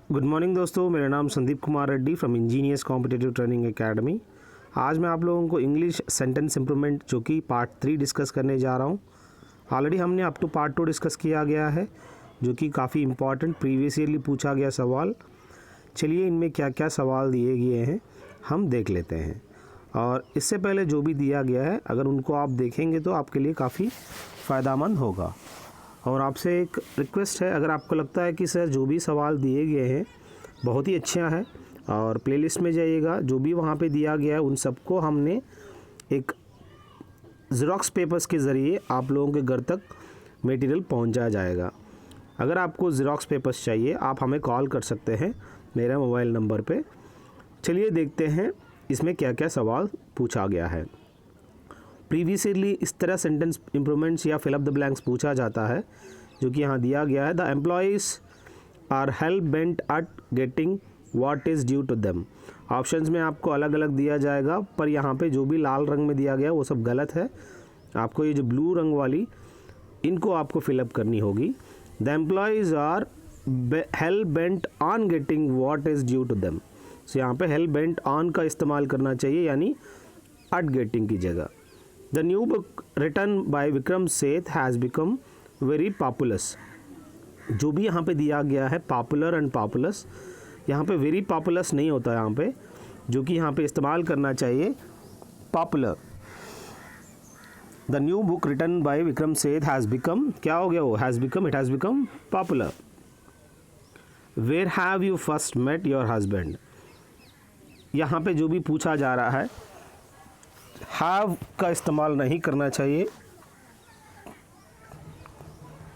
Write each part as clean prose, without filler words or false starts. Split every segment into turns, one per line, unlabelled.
Good morning दोस्तों, मेरा नाम Sandeep Kumar Reddy from engineers competitive training academy. आज मैं आप लोगों को इंग्लिश सेंटेंस इंप्रूवमेंट जो कि पार्ट 3 डिस्कस करने जा रहा हूँ। ऑलरेडी हमने अप टू पार्ट 2 डिस्कस किया गया है, जो कि काफ़ी इंपॉर्टेंट प्रीवियस ईयरली पूछा गया सवाल। चलिए इनमें क्या क्या सवाल दिए गए हैं हम देख लेते हैं। और इससे पहले जो भी दिया गया है, अगर उनको आप देखेंगे तो आपके लिए काफ़ी फ़ायदेमंद होगा। और आपसे एक रिक्वेस्ट है, अगर आपको लगता है कि सर जो भी सवाल दिए गए हैं बहुत ही अच्छा है, और प्लेलिस्ट में जाइएगा, जो भी वहाँ पे दिया गया है उन सबको हमने एक ज़ेरॉक्स पेपर्स के ज़रिए आप लोगों के घर तक मटेरियल पहुँचाया जाएगा। अगर आपको ज़ेरॉक्स पेपर्स चाहिए आप हमें कॉल कर सकते हैं मेरे मोबाइल नंबर पे। चलिए देखते हैं इसमें क्या क्या सवाल पूछा गया है। प्रीवियसली इस तरह सेंटेंस इंप्रूवमेंट्स या फिल अप द ब्लैंक्स पूछा जाता है, जो कि यहाँ दिया गया है। The employees are hell bent at getting what is due to them. Options में आपको अलग अलग दिया जाएगा, पर यहाँ पे जो भी लाल रंग में दिया गया वो सब गलत है। आपको ये जो ब्लू रंग वाली इनको आपको फिलअप करनी होगी। The employees are hell bent on getting what is due to them. So यहाँ पे हेल बेंट ऑन का इस्तेमाल करना चाहिए, यानी एट गेटिंग की जगह। The new book written by Vikram Seth has become very populous। जो भी यहाँ पे दिया गया है पॉपुलर एंड पॉपुलस, यहाँ पे वेरी पॉपुलस नहीं होता यहाँ पे, जो कि यहाँ पे इस्तेमाल करना चाहिए popular. The new book written by Vikram Seth has become, क्या हो गया वो, has become, it has become popular. Where have you first met your husband. यहाँ पे जो भी पूछा जा रहा है हैव का इस्तेमाल नहीं करना चाहिए।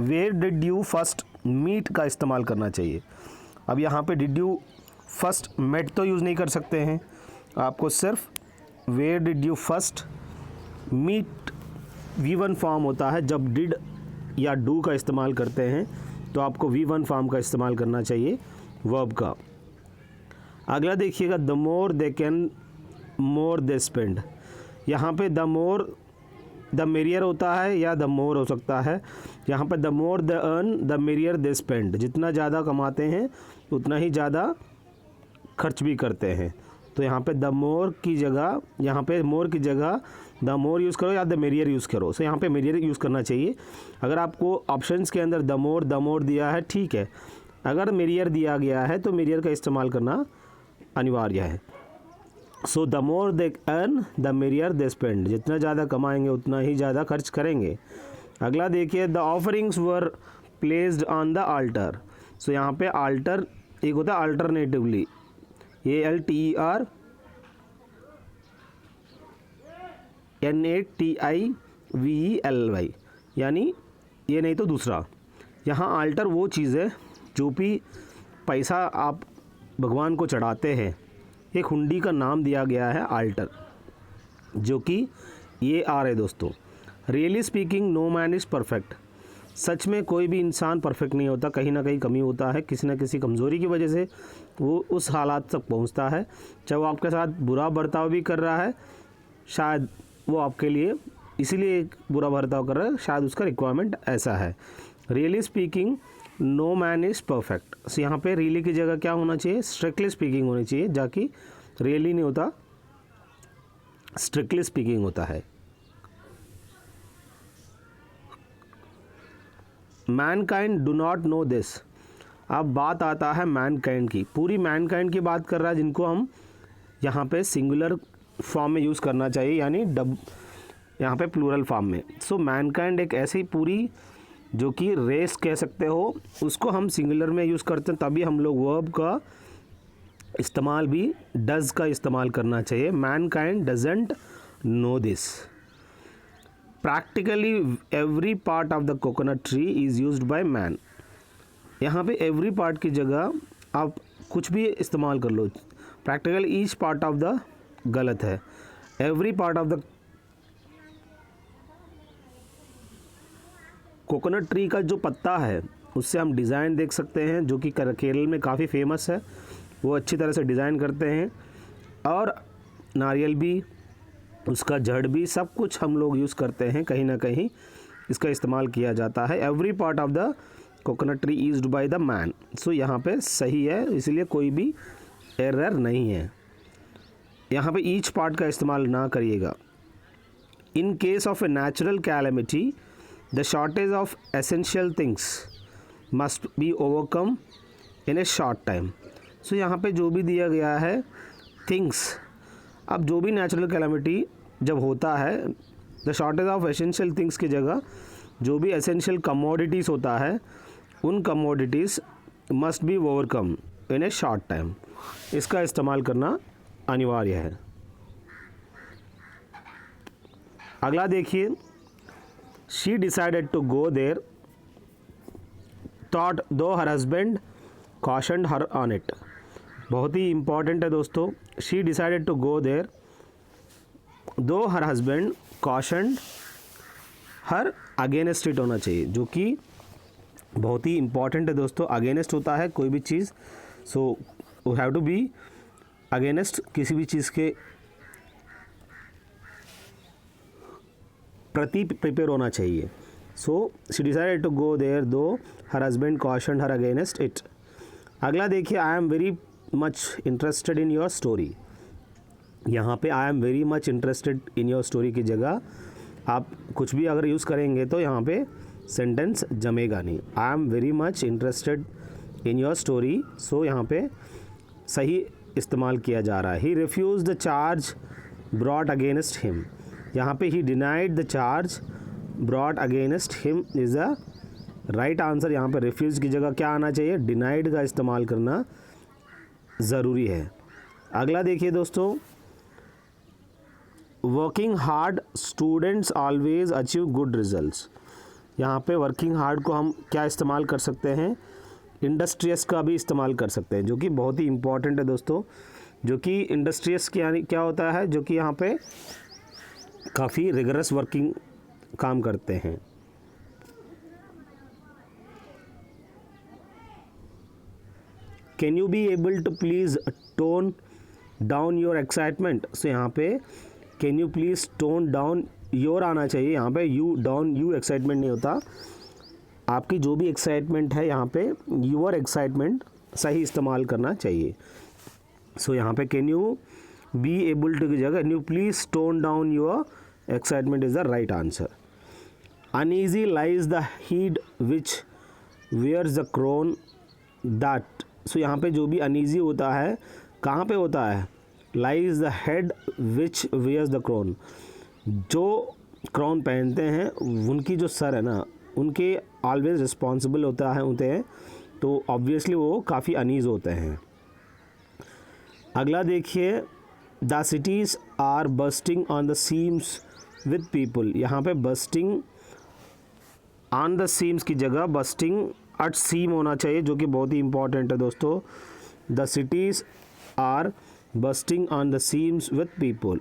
Where did you first meet का इस्तेमाल करना चाहिए। अब यहाँ पे डिड यू फर्स्ट मेट तो यूज़ नहीं कर सकते हैं, आपको सिर्फ where did you first meet V1 form होता है। जब डिड या डू का इस्तेमाल करते हैं तो आपको V1 फॉर्म का इस्तेमाल करना चाहिए वर्ब का। अगला देखिएगा, the more they can more they spend. यहाँ पे द मोर द मेरियर होता है या द मोर हो सकता है। यहाँ पे the more the earn the merrier they spend. जितना ज़्यादा कमाते हैं उतना ही ज़्यादा खर्च भी करते हैं। तो यहाँ पे द मोर की जगह, यहाँ पे मोर की जगह द मोर यूज़ करो या द मेरियर यूज़ करो। सो यहाँ पे मेरियर यूज़ करना चाहिए। अगर आपको ऑप्शंस के अंदर द मोर दिया है ठीक है, अगर मेरियर दिया गया है तो मेरियर का इस्तेमाल करना अनिवार्य है। So the more they earn the merrier they spend. जितना ज़्यादा कमाएंगे उतना ही ज़्यादा खर्च करेंगे। अगला देखिए, the offerings were placed on the altar. So यहाँ पे आल्टर एक होता है अल्टरनेटिवली, ALTERNATIVELY, यानी ये नहीं तो दूसरा। यहाँ आल्टर वो चीज़ है जो भी पैसा आप भगवान को चढ़ाते हैं, एक हुंडी का नाम दिया गया है आल्टर, जो कि ये आ रहे दोस्तों। Really speaking no man is perfect. सच में कोई भी इंसान परफेक्ट नहीं होता, कहीं ना कहीं कमी होता है, किसी न किसी कमज़ोरी की वजह से वो उस हालात तक पहुंचता है। चाहे वो आपके साथ बुरा बर्ताव भी कर रहा है, शायद वो आपके लिए इसीलिए एक बुरा बर्ताव कर रहा है, शायद उसका रिक्वायरमेंट ऐसा है। Really speaking no man is perfect. So यहाँ पे रियली की जगह क्या होना चाहिए, स्ट्रिक्टली स्पीकिंग होनी चाहिए, जाकि रियली नहीं होता, स्ट्रिक्टली स्पीकिंग होता है। Mankind do not know this. अब बात आता है मैनकाइंड की, पूरी मैनकाइंड की बात कर रहा है, जिनको हम यहाँ पे सिंगुलर फॉर्म में यूज़ करना चाहिए, यानी यहाँ पे प्लूरल फॉर्म में। सो मैनकाइंड एक ऐसी पूरी जो कि रेस कह सकते हो, उसको हम सिंगुलर में यूज़ करते हैं, तभी हम लोग वर्ब का इस्तेमाल भी डज़ का इस्तेमाल करना चाहिए। Mankind doesn't know this. Practically every part of the coconut tree is used by man. यहाँ पे एवरी पार्ट की जगह आप कुछ भी इस्तेमाल कर लो। Practical each part of the गलत है, every part of the coconut tree का जो पत्ता है उससे हम डिज़ाइन देख सकते हैं, जो कि केरल में काफ़ी फेमस है, वो अच्छी तरह से डिज़ाइन करते हैं। और नारियल भी, उसका जड़ भी, सब कुछ हम लोग यूज़ करते हैं, कहीं ना कहीं इसका इस्तेमाल किया जाता है। Every part of the coconut tree used by the man. So यहाँ पे सही है, इसलिए कोई भी एरर नहीं है। यहाँ पे ईच पार्ट का इस्तेमाल ना करिएगा। In case of a natural calamity the shortage of essential things must be overcome in a short time. सो यहाँ पे जो भी दिया गया है थिंग्स, अब जो भी नेचुरल कैलेमिटी जब होता है, the shortage of essential things की जगह जो भी एसेंशियल कमोडिटीज़ होता है, उन commodities must be overcome in a short time. इसका इस्तेमाल करना अनिवार्य है। अगला देखिए, she decided to go there thought though her husband cautioned her on it. बहुत ही इंपॉर्टेंट है दोस्तों। She decided to go there though her husband cautioned her against it होना चाहिए, जो कि बहुत ही इंपॉर्टेंट है दोस्तों। अगेंस्ट होता है कोई भी चीज़, so we have to be against किसी भी चीज़ के प्रति प्रिपेयर होना चाहिए। So she decided to go there though her husband cautioned her against it. अगला देखिए, I am very much interested in your story. यहाँ पे I am very much interested in your story की जगह आप कुछ भी अगर यूज़ करेंगे तो यहाँ पे सेंटेंस जमेगा नहीं। I am very much interested in your story, so यहाँ पे सही इस्तेमाल किया जा रहा है। He refuse the charge brought against him. यहाँ पे he denied the charge brought against him is the right answer. यहाँ पे रिफ्यूज़ की जगह क्या आना चाहिए? डिनाइड का इस्तेमाल करना ज़रूरी है। अगला देखिए दोस्तों, working hard students always achieve good results. यहाँ पे वर्किंग हार्ड को हम क्या इस्तेमाल कर सकते हैं? इंडस्ट्रियस का भी इस्तेमाल कर सकते हैं, जो कि बहुत ही इंपॉर्टेंट है दोस्तों। जो कि इंडस्ट्रियस क्या होता है? जो कि यहाँ पे काफ़ी रिगरस वर्किंग काम करते हैं। Can you be able to please tone down your excitement. So यहाँ पे can you please tone down your आना चाहिए। यहाँ पे यू डाउन यू एक्साइटमेंट नहीं होता। आपकी जो भी एक्साइटमेंट है यहाँ पे यूर एक्साइटमेंट सही इस्तेमाल करना चाहिए। सो यहाँ पे can you be able to की जगह can you please tone down your excitement is the right answer. Uneasy lies the head which wears the crown that. So यहाँ पे जो भी अनईजी होता है कहाँ पे होता है? Lies the head which wears the crown. जो क्राउन पहनते हैं उनकी जो सर है ना, उनके ऑलवेज रिस्पॉन्सिबल होते हैं, तो ऑब्वियसली वो काफ़ी अनईज होते हैं। अगला देखिए, the cities are bursting on the seams with people. यहाँ पे बस्टिंग ऑन द सीम्स की जगह बस्टिंग एट सीम होना चाहिए, जो कि बहुत ही इंपॉर्टेंट है दोस्तों। The cities are bursting on the seams with people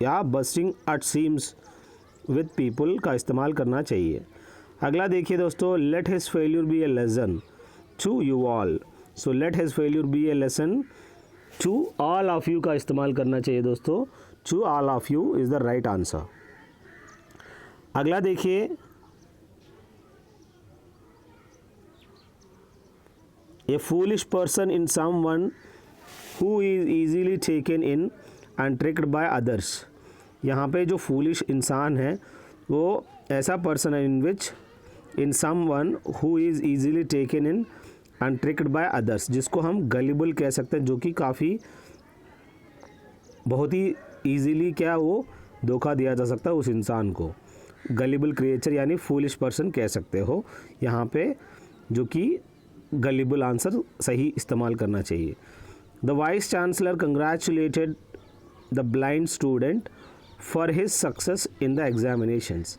या busting at seams with people का इस्तेमाल करना चाहिए। अगला देखिए दोस्तों, let his failure be a lesson to you all. So let his failure be a lesson to all of you का इस्तेमाल करना चाहिए दोस्तों। To all of you is the right answer. अगला देखिए, a foolish person in someone who is easily taken in and tricked by others. यहाँ पे जो फूलिश इंसान है वो ऐसा पर्सन है इन someone who is easily taken in and tricked by others, जिसको हम गलिबल कह सकते हैं, जो कि काफ़ी बहुत ही ईजीली क्या वो धोखा दिया जा सकता है उस इंसान को। गलिबल क्रिएचर यानी फूलिश पर्सन कह सकते हो यहाँ पे, जो कि गलिबल आंसर सही इस्तेमाल करना चाहिए। The vice chancellor congratulated the blind student for his success in the examinations.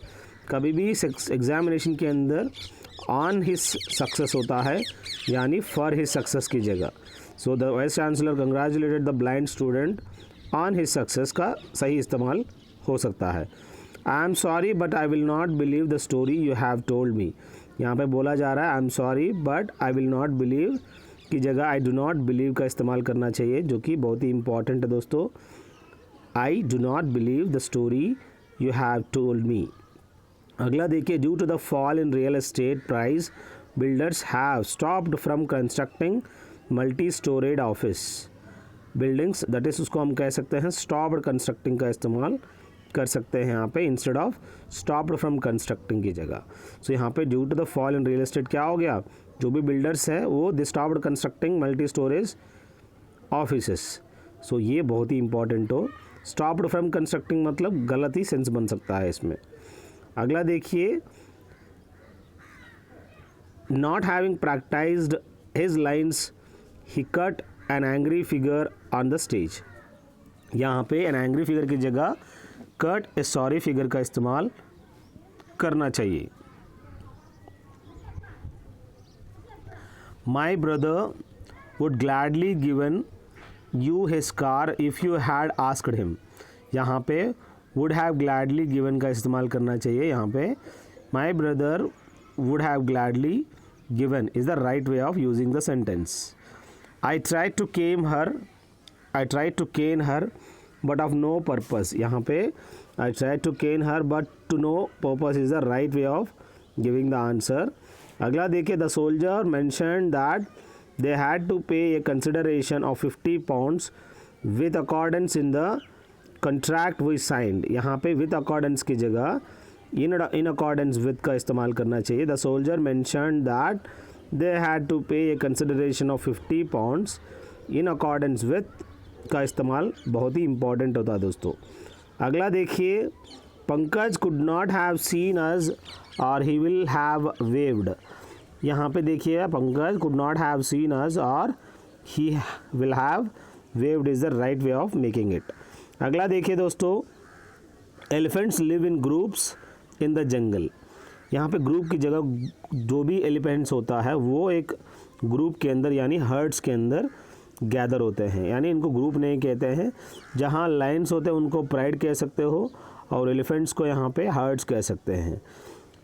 कभी भी एग्जामिनेशन के अंदर ऑन हिज सक्सेस होता है, यानी फॉर हिज सक्सेस की जगह। So the vice chancellor congratulated the blind student on his success का सही इस्तेमाल हो सकता है। I am sorry but I will not believe the story you have told मी। यहाँ पे बोला जा रहा है I am sorry but I will not believe की जगह आई डू नॉट बिलीव का इस्तेमाल करना चाहिए, जो कि बहुत ही इंपॉर्टेंट है दोस्तों। I do not believe the story you have told me. अगला देखिए, due to the fall in real estate price builders have stopped from constructing multi-storied office buildings, that is उसको हम कह सकते हैं stopped constructing का इस्तेमाल कर सकते हैं यहाँ पे instead of stopped from constructing की जगह। सो यहाँ पे due to the fall in real estate क्या हो गया, जो भी बिल्डर्स है वो they stopped constructing multi storage offices. So ये बहुत ही इंपॉर्टेंट हो, स्टॉप्ड फ्रॉम कंस्ट्रक्टिंग मतलब गलत ही सेंस बन सकता है इसमें। अगला देखिए, not having practised his lines he cut an angry figure on the stage. यहाँ पे एन एंग्री फिगर की जगह कट ए सॉरी फिगर का इस्तेमाल करना चाहिए। माई brother would gladly given you his car if you had asked him. यहाँ पे वुड हैव ग्लैडली गिवन का इस्तेमाल करना चाहिए। यहाँ पे my brother would have gladly given is the right way of using the sentence. I try to ken her but of no purpose. यहाँ पे I try to ken her but to no purpose is the right way of giving the answer. अगला देखिए, the soldier mention that they had to pay a consideration of 50 pounds with accordance in the contract we signed. यहाँ पे with accordance की जगह इन accordance with का इस्तेमाल करना चाहिए। The soldier mention that they had to pay a consideration of 50 pounds in accordance with का इस्तेमाल बहुत ही इंपॉर्टेंट होता है दोस्तों। अगला देखिए, Pankaj could not have seen us or he will have waved. यहाँ पे देखिए, Pankaj could not have seen us or he will have waved is the right way of making it. अगला देखिए दोस्तों, elephants live in groups in the jungle. यहाँ पे group की जगह जो भी एलिफेंट्स होता है वो एक ग्रुप के अंदर यानी हर्ड्स के अंदर गैदर होते हैं, यानी इनको ग्रुप नहीं कहते हैं। जहाँ लाइन्स होते हैं उनको प्राइड कह सकते हो और एलिफेंट्स को यहाँ पे हर्ड्स कह सकते हैं।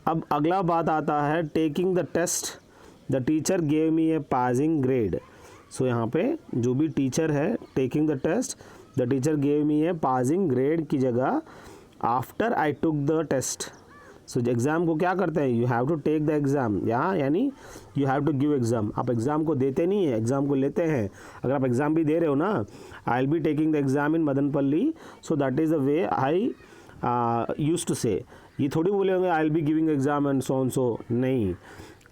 अब अगला बात आता है, taking the test the teacher gave me a passing grade. सो यहाँ पे जो भी टीचर है, taking the test the teacher gave me a passing grade की जगह after I took the test. सो एग्ज़ाम को क्या करते हैं, you have to take the exam, यहाँ यानी you have to give exam. आप एग्ज़ाम को देते नहीं हैं, एग्ज़ाम को लेते हैं। अगर आप एग्ज़ाम भी दे रहे हो ना, I will be taking the exam in Madanapalle, so that is the way I used to say. ये थोड़ी बोले होंगे I will be giving exam and so नहीं,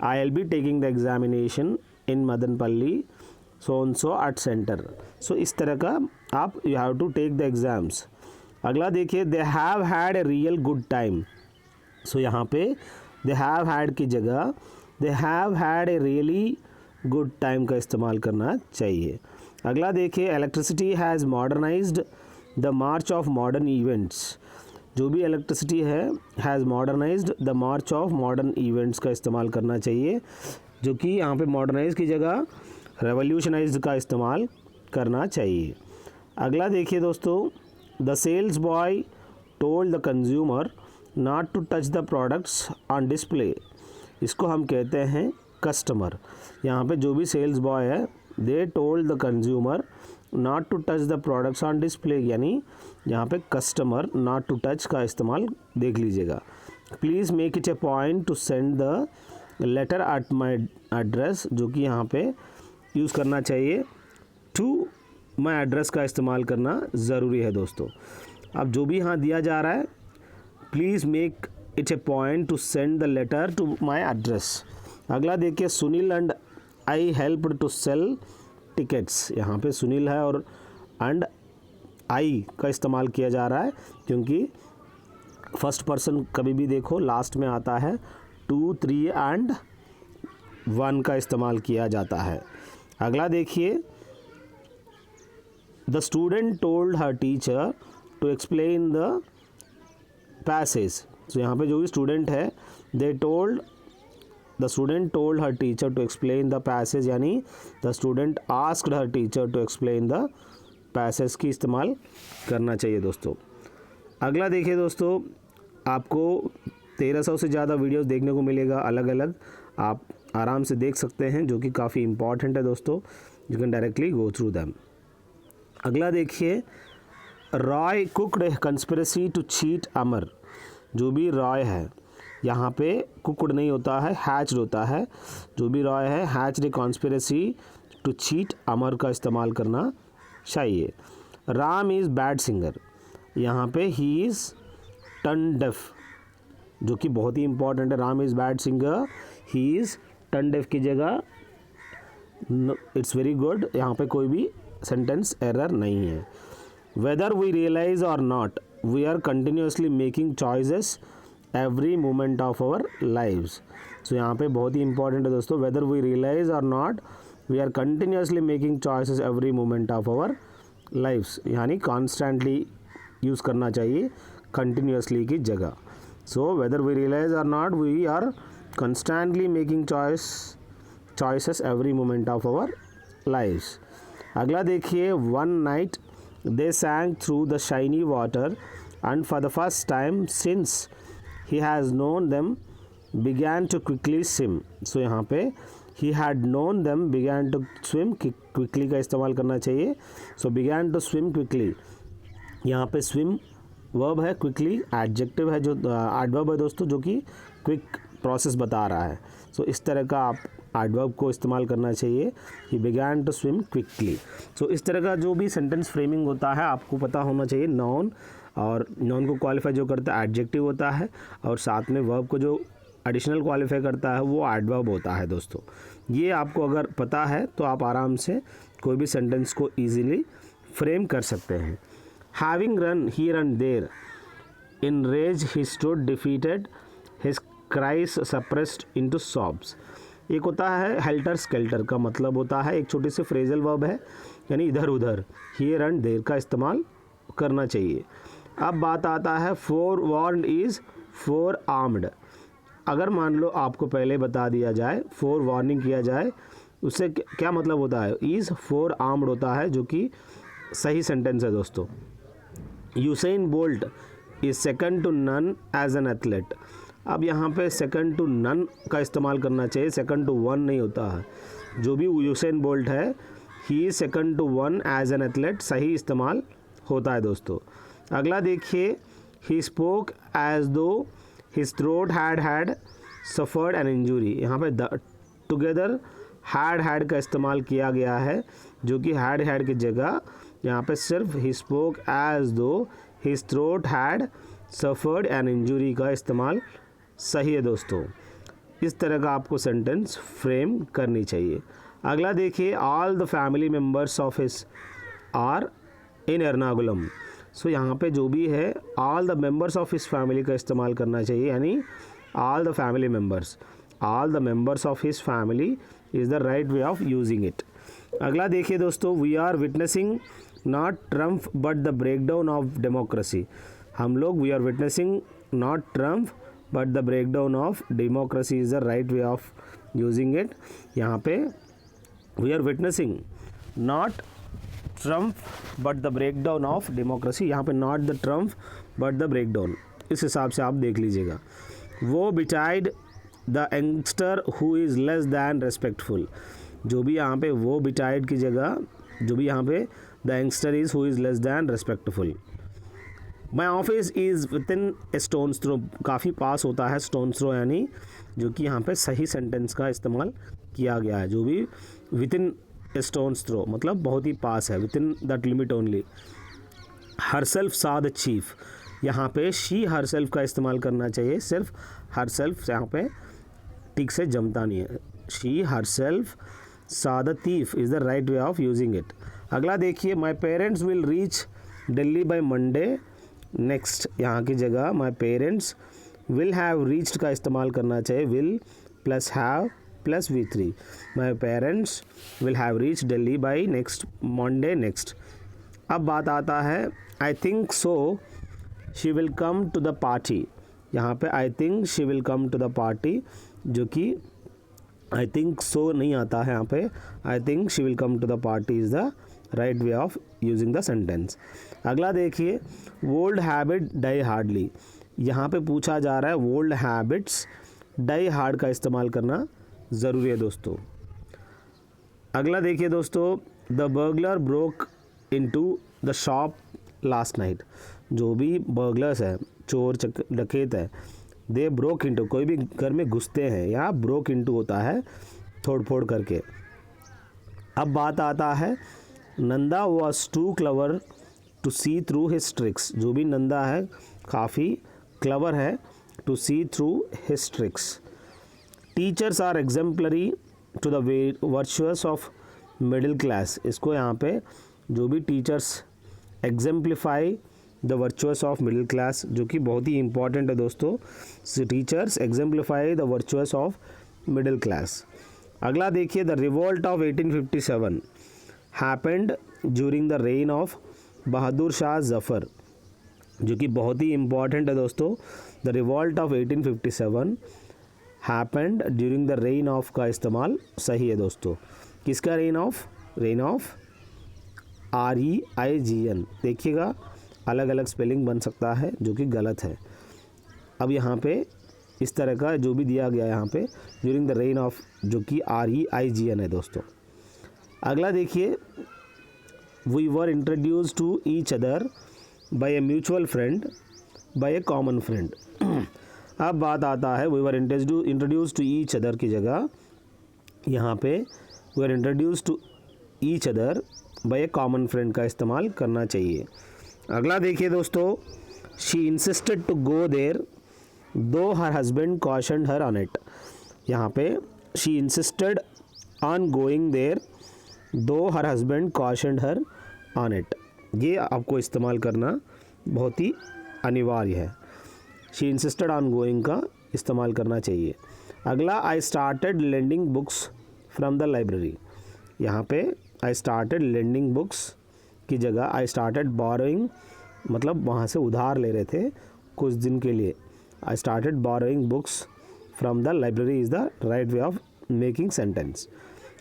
I will be taking the examination in Madanapalle so art centre. सो इस तरह का आप you have to take the exams. अगला देखिए, they have had a real good time. सो यहाँ पे दे हैव हैड की जगह दे have had a really good time का इस्तेमाल करना चाहिए। अगला देखिए, electricity has modernised the March of modern events. जो भी इलेक्ट्रिसिटी है, has modernised the March of modern events का इस्तेमाल करना चाहिए, जो कि यहाँ पे मॉडर्नाइज की जगह रेवोल्यूशनाइज्ड का इस्तेमाल करना चाहिए। अगला देखिए दोस्तों, the sales boy told the consumer not to touch the products on display. इसको हम कहते हैं कस्टमर। यहाँ पे जो भी सेल्स बॉय है, they told the consumer not to touch the products on display, यानी यहाँ पे कस्टमर नॉट टू टच का इस्तेमाल देख लीजिएगा। Please make it a point to send the letter at my address, जो कि यहाँ पे यूज़ करना चाहिए। टू माई एड्रेस का इस्तेमाल करना ज़रूरी है दोस्तों। अब जो भी यहाँ दिया जा रहा है, please make it a point to send the letter to my address. अगला देखिए, Sunil and I helped to sell tickets. यहाँ पे सुनील है और एंड आई का इस्तेमाल किया जा रहा है, क्योंकि फर्स्ट पर्सन कभी भी देखो लास्ट में आता है 2, 3 एंड 1 का इस्तेमाल किया जाता है। अगला देखिए, the student told her teacher to explain the passage. तो यहाँ पे जो भी स्टूडेंट है, the student told her teacher to explain the passage, यानी the student asked her teacher to explain the passage की इस्तेमाल करना चाहिए दोस्तों। अगला देखिए दोस्तों, आपको 1300 से ज़्यादा वीडियोस देखने को मिलेगा अलग अलग, आप आराम से देख सकते हैं, जो कि काफ़ी इंपॉर्टेंट है दोस्तों। You can directly go through them. अगला देखिए, Roy cooked conspiracy to cheat Amar. जो भी रॉय है, यहाँ पे कुकड नहीं होता है, हैच्ड होता है। जो भी रॉय है, hatched a conspiracy to cheat, Amar का इस्तेमाल करना चाहिए। राम इज़ बैड सिंगर, यहाँ पे ही इज़ टर्न डेफ, जो कि बहुत ही इंपॉर्टेंट है। Ram is bad singer, he is turn deaf की जगह इट्स वेरी गुड, यहाँ पे कोई भी सेंटेंस एरर नहीं है। Whether we realise or not, we are continuously making choices every moment of our lives. सो यहाँ पे बहुत ही इंपॉर्टेंट है दोस्तों, whether we realise or not, we are continuously making choices every moment of our lives, यानी constantly use करना चाहिए कंटिन्यूसली की जगह। So whether we realise or not, we are constantly making choices every moment of our lives. अगला देखिए, one night they सैंग through the shiny water and for the first time since he has known them began to quickly swim। सो यहाँ पे he had known them began to swim, quickly का इस्तेमाल करना चाहिए। सो began to swim quickly, यहाँ पे swim verb है, quickly adjective है, जो एडवर्ब है दोस्तों, जो कि क्विक प्रोसेस बता रहा है। सो इस तरह का आप एडवर्ब को इस्तेमाल करना चाहिए, he began to swim quickly। सो इस तरह का जो भी सेंटेंस फ्रेमिंग होता है आपको पता होना चाहिए। नाउन, और नाउन को क्वालिफाई जो करता है एडजेक्टिव होता है, और साथ में वर्ब को जो एडिशनल क्वालिफाई करता है वो एडवर्ब होता है दोस्तों। ये आपको अगर पता है तो आप आराम से कोई भी सेंटेंस को ईजीली फ्रेम कर सकते हैं। Having run here and there in rage he stood defeated, his cries suppressed into sobs. एक होता है हेल्टर स्केल्टर, का मतलब होता है एक छोटी सी फ्रेजल वर्ब है, यानी इधर उधर, हियर एंड देयर का इस्तेमाल करना चाहिए। अब बात आता है four warned is four armed. अगर मान लो आपको पहले बता दिया जाए, फोर वार्निंग किया जाए, उससे क्या मतलब होता है, इज़ फोर आर्म्ड होता है, जो कि सही सेंटेंस है दोस्तों। Usain Bolt is second to none as an athlete. अब यहाँ पे सेकंड टू नन का इस्तेमाल करना चाहिए, सेकंड टू वन नहीं होता है। जो भी यूसेन बोल्ट है, he is second to one as an athlete, सही इस्तेमाल होता है दोस्तों। अगला देखिए, he spoke as though his throat had suffered an injury. यहाँ पे टुगेदर हैड का इस्तेमाल किया गया है, जो कि हैड की जगह यहाँ पे सिर्फ ही spoke as though his throat had suffered an injury का इस्तेमाल सही है दोस्तों। इस तरह का आपको सेंटेंस फ्रेम करनी चाहिए। अगला देखिए, all the family members of his are in Ernakulam. So यहाँ पे जो भी है, all the members of his family का इस्तेमाल करना चाहिए, यानी all the family members, all the members of his family is the right way of using it. अगला देखिए दोस्तों, we are witnessing not Trump but the breakdown of democracy. हम लोग we are witnessing not Trump but the breakdown of democracy is the right way of using it. यहाँ पे we are witnessing not Trump but the breakdown of democracy, यहाँ पे not the Trump but the breakdown, इस हिसाब से आप देख लीजिएगा। वो chided the youngster who is less than respectful. जो भी यहाँ पे वो बिचाइड की जगह, जो भी यहाँ पे the youngster is who is less than respectful. My office is within a stone's throw, काफ़ी पास होता है स्टोन्स थ्रो, यानी जो कि यहाँ पे सही सेंटेंस का इस्तेमाल किया गया है। जो भी विद इन स्टोन्स थ्रो मतलब बहुत ही पास है, with in that limit only. Herself saw the chief, यहाँ पे शी हरसेल्फ का इस्तेमाल करना चाहिए, सिर्फ हरसेल्फ यहाँ पे ठीक से जमता नहीं है। She herself saw the thief is the right way of using it. अगला देखिए, my parents will reach Delhi by Monday next, यहाँ की जगह my parents will have reached का इस्तेमाल करना चाहिए, will plus have plus V3। My parents will have reach Delhi by next Monday next. अब बात आता है, I think so she will come to the party. यहाँ पे I think she will come to the party, जो कि आई think सो नहीं आता है यहाँ पे, I think she will come to the party is the right way of using the sentence. अगला देखिए, ओल्ड हैबिट डाई हार्डली। यहाँ पे पूछा जा रहा है ओल्ड हैबिट्स डाई हार्ड का इस्तेमाल करना ज़रूरी है दोस्तों। अगला देखिए दोस्तों, the burglar broke into the shop last night. जो भी बर्गलर्स है, चोर डकैत है, दे ब्रोक इंटू, कोई भी घर में घुसते हैं, या ब्रोक इंटू होता है तोड़ फोड़ करके। अब बात आता है Nanda was too clever to see through his tricks. जो भी नंदा है काफ़ी क्लेवर है, to see through his tricks. Teachers are exemplary to the virtuous of middle class. इसको यहाँ पे जो भी teachers exemplify the virtuous of middle class, जो कि बहुत ही इंपॉर्टेंट है दोस्तों। Teachers exemplify the virtuous of middle class. अगला देखिए, the revolt of 1857 happened during the rain of Bahadur Shah Zafar, जो कि बहुत ही इंपॉर्टेंट है दोस्तों। The revolt of 1857 happened during the rain of का इस्तेमाल सही है दोस्तों। किसका rain of? Rain of REIGN। देखिएगा अलग अलग स्पेलिंग बन सकता है जो कि गलत है। अब यहाँ पे इस तरह का जो भी दिया गया यहाँ पे ड्यूरिंग द रेन ऑफ, जो कि REIGN है दोस्तों। अगला देखिए, we were introduced to each other by a mutual friend by a common friend. अब बात आता है we were introduced to each other की जगह यहाँ पे we were introduced to each other by a common friend का इस्तेमाल करना चाहिए। अगला देखिए दोस्तों, she insisted to go there though her husband cautioned her on it. यहाँ पे she insisted on going there though her husband cautioned her on it. ये आपको इस्तेमाल करना बहुत ही अनिवार्य है। शी इंसिस्टेड ऑन गोइंग का इस्तेमाल करना चाहिए। अगला, I started lending books from the library. यहाँ पे आई स्टार्टेड लेंडिंग बुक्स की जगह आई स्टार्टेड बोरोइंग, मतलब वहाँ से उधार ले रहे थे कुछ दिन के लिए। I started borrowing books from the library is the right way of making sentence.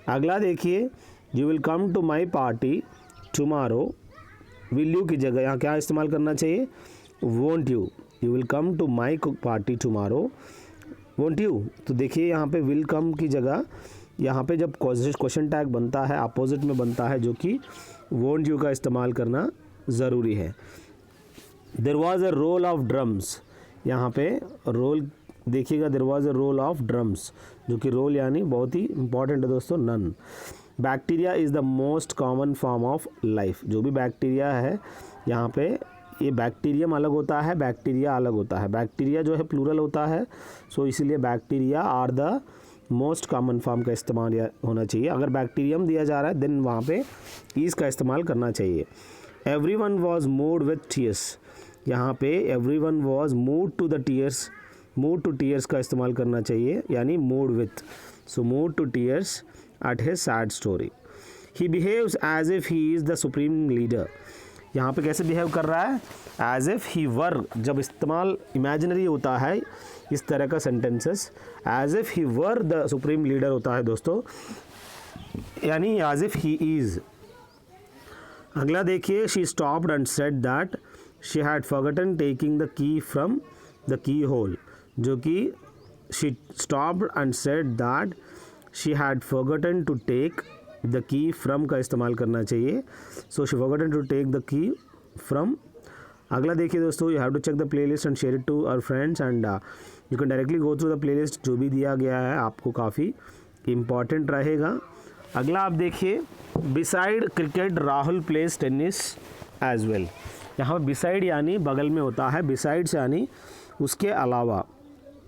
अगला देखिए, you will come to my party tomorrow. Will you की जगह यहाँ क्या इस्तेमाल करना चाहिए? Won't you. You will come to my party tomorrow, won't you. तो देखिए यहाँ पे विल कम की जगह यहाँ पे जब क्वेश्चन टैग बनता है अपोजिट में बनता है, जो कि वोंट यू का इस्तेमाल करना ज़रूरी है। There was a roll of drums. यहाँ पे रोल देखिएगा, there was a roll of drums, जो कि रोल यानी बहुत ही इंपॉर्टेंट है दोस्तों, none. Bacteria is the most common form of life. जो भी बैक्टीरिया है यहाँ पे, ये बैक्टीरियम अलग होता है, बैक्टीरिया अलग होता है। बैक्टीरिया जो है प्लूरल होता है, सो इसीलिए bacteria are the most common form का इस्तेमाल होना चाहिए। अगर बैक्टीरियम दिया जा रहा है देन वहाँ पे ईज का इस्तेमाल करना चाहिए। Everyone was moved with tears. यहाँ पे everyone was moved to the tears, moved to tears का इस्तेमाल करना चाहिए, यानी moved with. So moved to tears at his sad story. He behaves as if he is the supreme leader. यहाँ पे कैसे बिहेव कर रहा है? As if he were. जब इस्तेमाल इमेजिनरी होता है इस तरह का sentences, as if he were the supreme leader होता है दोस्तों, यानी एज इफ ही इज। अगला देखिए, she stopped and said that she had forgotten taking the key from the keyhole. जो कि she stopped and said that she had forgotten to take the key from का इस्तेमाल करना चाहिए। So she forgotten to take the key from. अगला देखिए दोस्तों, you have to check the playlist and share it to our friends and you can directly go through the playlist. जो भी दिया गया है आपको काफ़ी इम्पॉर्टेंट रहेगा। अगला आप देखिए, beside cricket Rahul plays tennis as well. यहाँ पर बिसाइड यानी बगल में होता है, बिसाइड्स यानी उसके अलावा।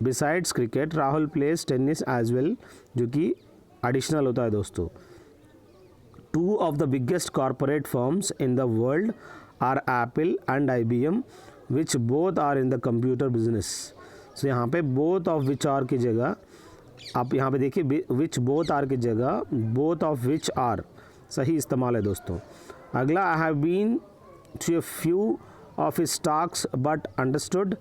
Besides cricket Rahul plays tennis as well, जो कि एडिशनल होता है दोस्तों। Two of the biggest corporate firms in the world are Apple and IBM, which both are in the computer business. So यहाँ पे both of which are की जगह आप यहाँ पे देखिए which both are की जगह both of which are सही इस्तेमाल है दोस्तों। अगला, I have been to a few of his talks but understood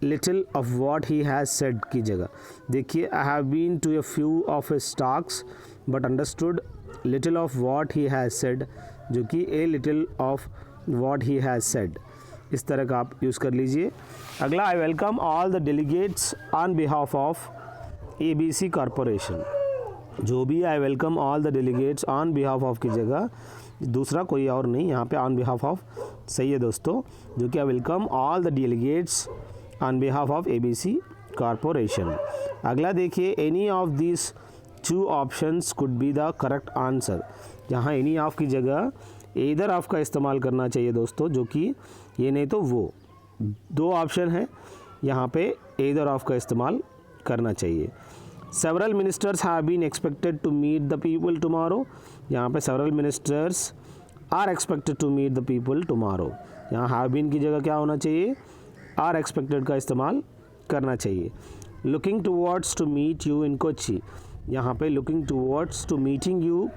little of what he has said की जगह देखिए I have been to a few of his talks but understood little of what he has said, जो कि a little of what he has said इस तरह का आप use कर लीजिए। अगला, I welcome all the delegates on behalf of ABC Corporation। जो भी I welcome all the delegates on behalf of की जगह दूसरा कोई और नहीं, यहाँ पे on behalf of सही है दोस्तों, जो कि I welcome all the delegates on behalf of ABC corporation. अगला देखिए, any of this 2 options could be the correct answer. यहाँ एनी ऑफ की जगह ईदर ऑफ का इस्तेमाल करना चाहिए दोस्तों, जो कि ये नहीं तो वो 2 ऑप्शन है, यहाँ पे ईदर ऑफ का इस्तेमाल करना चाहिए। Several ministers have been expected to meet the people tomorrow. यहाँ पे several ministers are expected to meet the people tomorrow. यहाँ हैव बीन की जगह क्या होना चाहिए, आर एक्सपेक्टेड का इस्तेमाल करना चाहिए। Looking towards to meet you in Kochi. यहाँ पे looking towards to meeting you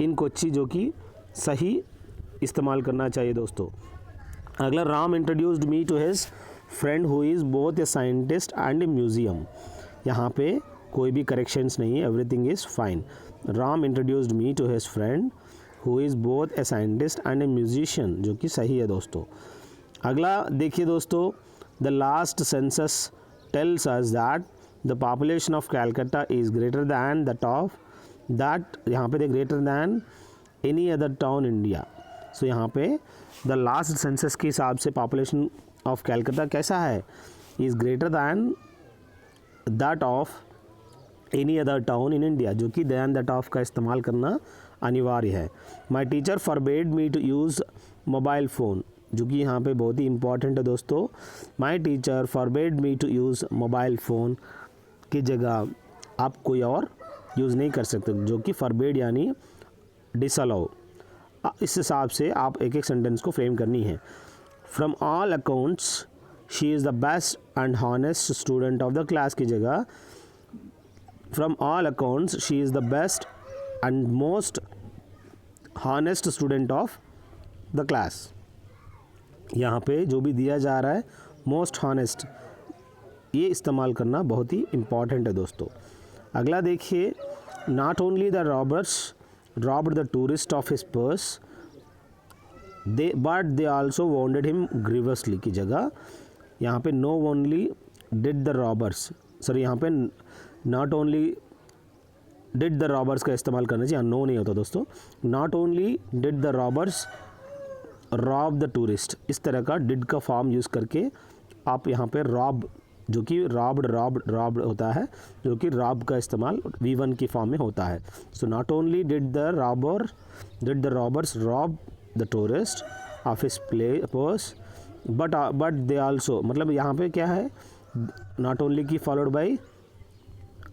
in Kochi जो कि सही इस्तेमाल करना चाहिए दोस्तों। अगला, Ram introduced me to his friend who is both a scientist and a museum. यहाँ पे कोई भी करेक्शंस नहीं है, everything is fine. Ram introduced me to his friend who is both a scientist and a musician, जो कि सही है दोस्तों। अगला देखिए दोस्तों, the last census tells us that the population of Calcutta is greater than that of that, यहाँ पे greater than any other town India. So यहाँ पे द लास्ट सेंसस के हिसाब से पॉपुलेशन ऑफ कैलकाटा कैसा है, is greater than that of any other town in India, जो कि दैन दैट ऑफ का इस्तेमाल करना अनिवार्य है। My teacher forbade me to use mobile phone, जो कि यहाँ पे बहुत ही इंपॉर्टेंट है दोस्तों। My teacher forbade me to use mobile phone की जगह आप कोई और यूज़ नहीं कर सकते, जो कि फॉरबेड यानी डिसअलाउ। इस हिसाब से आप एक एक सेंटेंस को फ्रेम करनी है। From all accounts she is the best and honest student of the class की जगह from all accounts she is the best and most honest student of the class. यहाँ पे जो भी दिया जा रहा है मोस्ट हॉनेस्ट, ये इस्तेमाल करना बहुत ही इम्पॉर्टेंट है दोस्तों। अगला देखिए, not only the robbers robbed the tourist of his purse but they also wounded him grievously की जगह यहाँ पे no only did the robbers, sorry यहाँ पे not only did the robbers का इस्तेमाल करना चाहिए, no नहीं होता दोस्तों। not only did the robbers rob the tourist, इस तरह का did का फॉर्म यूज़ करके आप यहाँ पे rob, जो कि रॉब्ड होता है, जो कि रॉब का इस्तेमाल V1 की फॉर्म में होता है। So not only did the robbers rob the tourist of his purse but they also, मतलब यहाँ पे क्या है, नॉट ओनली की फॉलोड बाई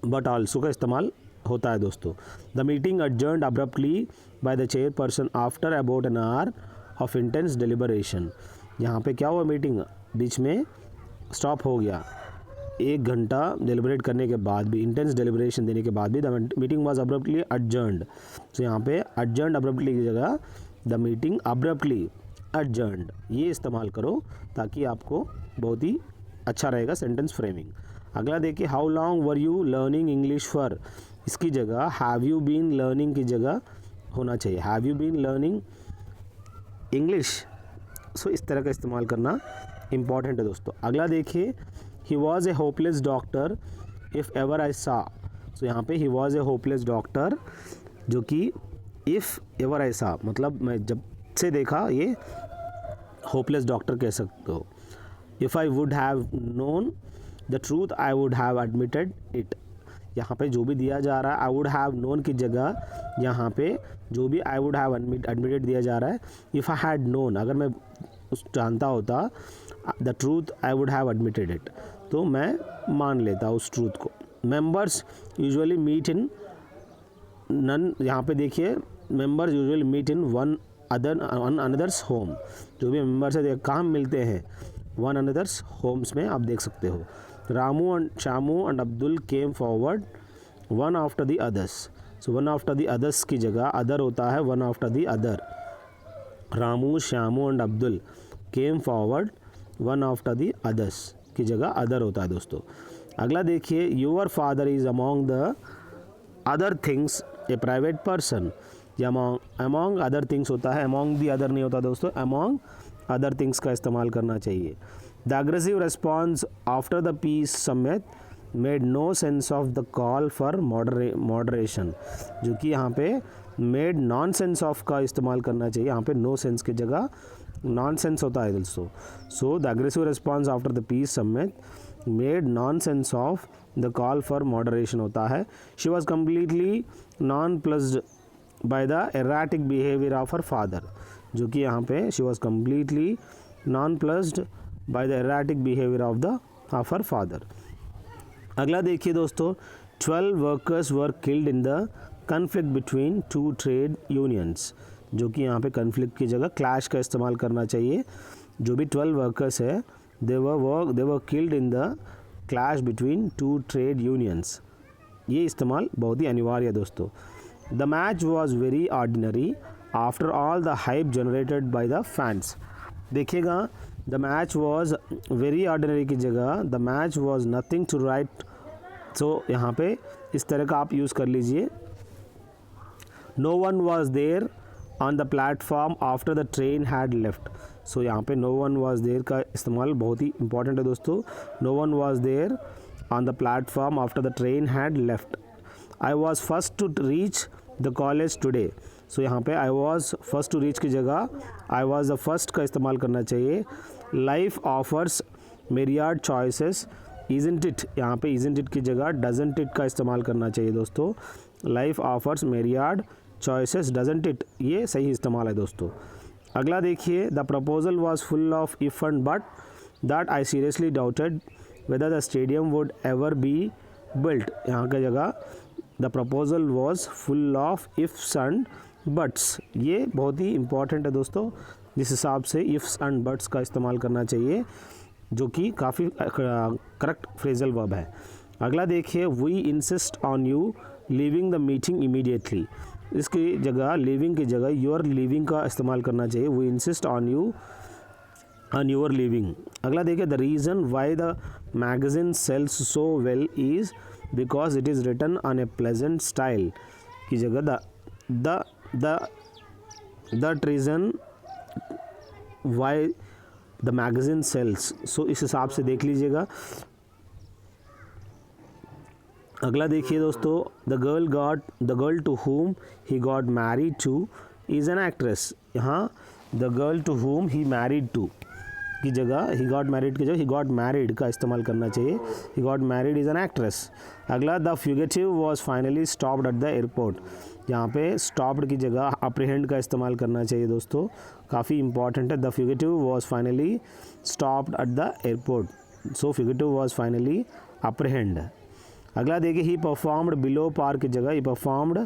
बट आल्सो का इस्तेमाल होता है दोस्तों। The meeting adjourned abruptly by the chairperson after about an hour of intense deliberation. यहाँ पे क्या हुआ, मीटिंग बीच में स्टॉप हो गया, 1 घंटा डिलिबरेट करने के बाद भी, इंटेंस डिलिबरेशन देने के बाद भी the meeting was abruptly adjourned। तो यहाँ पे adjourned अब्रप्टली की जगह द मीटिंग अब्रप्टली adjourned, ये इस्तेमाल करो ताकि आपको बहुत ही अच्छा रहेगा सेंटेंस फ्रेमिंग। अगला देखिए, how long were you learning English for, इसकी जगह हैव यू बीन लर्निंग की जगह होना चाहिए, have you been learning English. So इस तरह का इस्तेमाल करना इम्पॉर्टेंट है दोस्तों। अगला देखिए, he was a hopeless doctor if ever I सा। सो यहाँ पे he was a hopeless doctor, जो कि इफ़ एवर आई सा, मतलब मैं जब से देखा, ये होपलेस डॉक्टर कह सकते हो। If I would have known the truth I would have admitted it. यहाँ पे जो भी दिया जा रहा है आई वुड हैव नोन की जगह यहाँ पे जो भी आई वुड हैव एडमिटेड दिया जा रहा है। इफ़ आई हैड नोन, अगर मैं उस जानता होता the truth I would have admitted it, तो मैं मान लेता उस ट्रूथ को। Members usually meet in none, यहाँ पे देखिए members usually meet in one another's home, जो भी मेंबर्स है कहाँ मिलते हैं, वन अनदर्स होम्स में आप देख सकते हो। Ramu and Shamu and Abdul came forward one after the others. So one after the others की जगह अदर होता है one after the other. Ramu Shyamu and Abdul came forward one after the others की जगह अदर होता है दोस्तों। अगला देखिए, your father is among the other things A private person. Among other things होता है, अमॉन्ग दी अदर नहीं होता दोस्तों, अमॉन्ग अदर थिंग्स का इस्तेमाल करना चाहिए। The aggressive response after the peace summit made no sense of the call for moderation, जो कि यहाँ पे मेड नॉन सेंस ऑफ का इस्तेमाल करना चाहिए, यहाँ पे नो सेंस की जगह नॉनसेंस होता है दोस्तों. So the aggressive response after the peace summit made nonsense of the call for moderation होता है. She was completely nonplussed by the erratic behaviour of her father, जो कि यहाँ पे she was completely nonplussed by the erratic behaviour of her father. अगला देखिए दोस्तों, 12 workers were killed in the conflict between 2 trade unions, जो कि यहाँ पे कन्फ्लिक्ट की जगह क्लैश का इस्तेमाल करना चाहिए. जो भी 12 वर्कर्स है they were killed in the clash between 2 trade unions. ये इस्तेमाल बहुत ही अनिवार्य है दोस्तों. The match was very ordinary after all the hype generated by the fans. देखिएगा, the match was very ordinary की जगह the match was nothing to write. So यहाँ पे इस तरह का आप यूज़ कर लीजिए. No one was there on the platform after the train had left. सो यहाँ पे नो वन वॉज देयर का इस्तेमाल बहुत ही इंपॉर्टेंट है दोस्तों. No one was there on the platform after the train had left. I was first to reach the college today. So यहाँ पे I was first to reach की जगह आई वॉज द फर्स्ट का इस्तेमाल करना चाहिए. Life offers myriad choices. isn't it, यहाँ पे isn't it की जगह doesn't it का इस्तेमाल करना चाहिए दोस्तों. Life offers myriad choices doesn't it, ये सही इस्तेमाल है दोस्तों. अगला देखिए, the proposal was full of if and but that I seriously doubted whether the stadium would ever be built. यहाँ की जगह the proposal was full of ifs and buts. ये बहुत ही इंपॉर्टेंट है दोस्तों, जिस हिसाब से इफ्स एंड बट्स का इस्तेमाल करना चाहिए, जो कि काफ़ी करेक्ट फ्रेजल वर्ब है. अगला देखिए, we insist on you leaving the meeting immediately. इसकी जगह लीविंग की जगह योर लीविंग का इस्तेमाल करना चाहिए. We insist on you on your leaving. अगला देखिए, the reason why the magazine sells so well is because it is written on a pleasant style की जगह the reason why the magazine sells. So इस हिसाब से देख लीजिएगा. अगला देखिए दोस्तों, the girl to whom he got married to is an actress. यहाँ the girl to whom he married to की जगह ही गॉट मैरिड की जगह ही गॉट मैरिड का इस्तेमाल करना चाहिए. He got married is an actress. अगला, the fugitive was finally stopped at the airport. यहाँ पे स्टॉप्ड की जगह अप्रीहेंड का इस्तेमाल करना चाहिए दोस्तों, काफ़ी इंपॉर्टेंट है. The fugitive was finally stopped at the airport. So fugitive was finally apprehend. अगला देखिए, ही परफॉर्म्ड बिलो पार की जगह he performed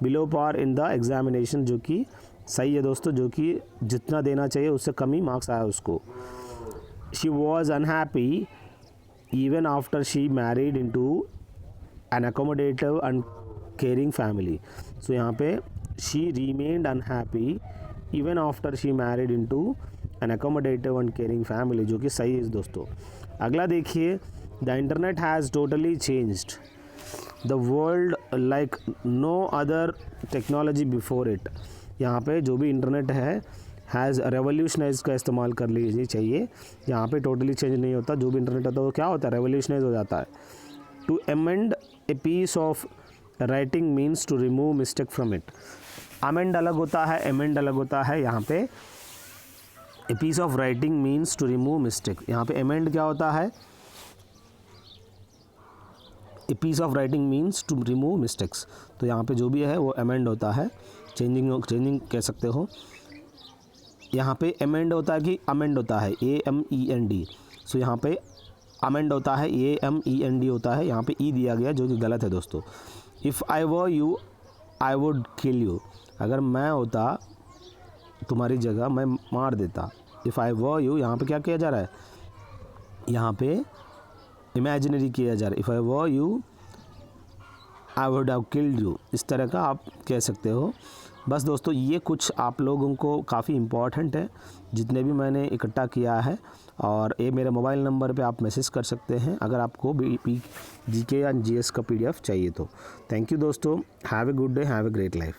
below par in the examination, जो कि सही है दोस्तों, जो कि जितना देना चाहिए उससे कम ही मार्क्स आया उसको. She was unhappy even after she married into an accommodative and caring family. So यहाँ पे she remained unhappy even after she married into an accommodative and caring family, जो कि सही है दोस्तों. अगला देखिए, the internet has totally changed the world like no other technology before it. यहाँ पे जो भी इंटरनेट है हैज़ रेवोल्यूशनाइज का इस्तेमाल कर लीजिए चाहिए. यहाँ पे टोटली चेंज नहीं होता. जो भी इंटरनेट होता है वो क्या होता है, रेवोल्यूशनाइज हो जाता है. To amend a piece of writing means to remove mistake from it. Amend अलग होता है, अमेंड अलग होता है. यहाँ पे a piece of writing means to remove mistake. यहाँ पे अमेंड क्या होता है, a piece of writing means to remove mistakes. तो यहाँ पे जो भी है वो अमेंड होता है, चेंजिंग कह सकते हो. यहाँ पे अमेंड होता है कि अमेंड होता है, AMEND. सो यहाँ पे अमेंड होता है, AMEND होता है. यहाँ पे ई दिया गया जो कि गलत है दोस्तों. If I were you I would kill you. अगर मैं होता तुम्हारी जगह मैं मार देता. इफ़ आई वर यू, यहाँ पे क्या किया जा रहा है, यहाँ पे इमेजिनरी किया जा रहा है. If I were you I would have killed you, इस तरह का आप कह सकते हो. बस दोस्तों, ये कुछ आप लोगों को काफ़ी इम्पॉर्टेंट है जितने भी मैंने इकट्ठा किया है. और ये मेरे मोबाइल नंबर पे आप मैसेज कर सकते हैं अगर आपको GK या GS का PDF चाहिए तो. थैंक यू दोस्तों. Have a good day, have a great life.